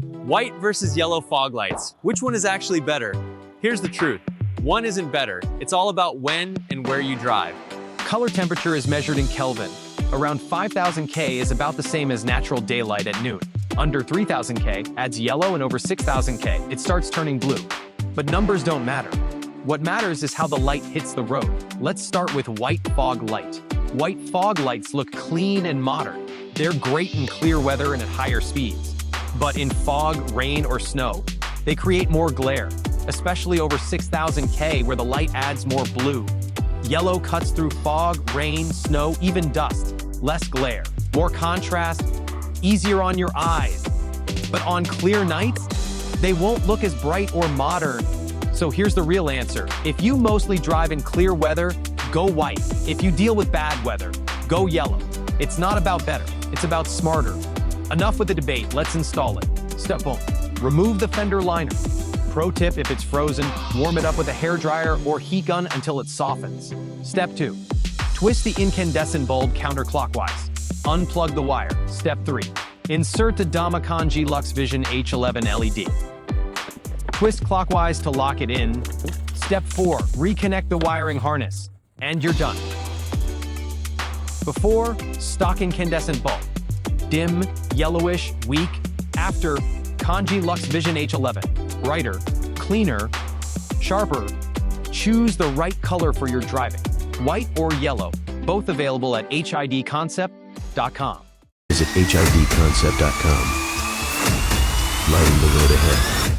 White versus yellow fog lights. Which one is actually better? Here's the truth. One isn't better. It's all about when and where you drive. Color temperature is measured in Kelvin. Around 5000 K is about the same as natural daylight at noon. Under 3000 K adds yellow, and over 6000 K it starts turning blue. But numbers don't matter. What matters is how the light hits the road. Let's start with white fog light. White fog lights look clean and modern. They're great in clear weather and at higher speeds. But in fog, rain, or snow, they create more glare, especially over 6000 K where the light adds more blue. Yellow cuts through fog, rain, snow, even dust. Less glare, more contrast, easier on your eyes. But on clear nights, they won't look as bright or modern. So here's the real answer. If you mostly drive in clear weather, go white. If you deal with bad weather, go yellow. It's not about better, it's about smarter. Enough with the debate, let's install it. Step 1, remove the fender liner. Pro tip, if it's frozen, warm it up with a hairdryer or heat gun until it softens. Step 2, twist the incandescent bulb counterclockwise. Unplug the wire. Step 3, insert the Damakanji Lux Vision H11 LED. Twist clockwise to lock it in. Step 4, reconnect the wiring harness. And you're done. Before, stock incandescent bulb. Dim, yellowish, weak. After, Kanji Lux Vision H11. Brighter, cleaner, sharper. Choose the right color for your driving. White or yellow. Both available at hidconcept.com. Visit hidconcept.com. Lighting the road ahead.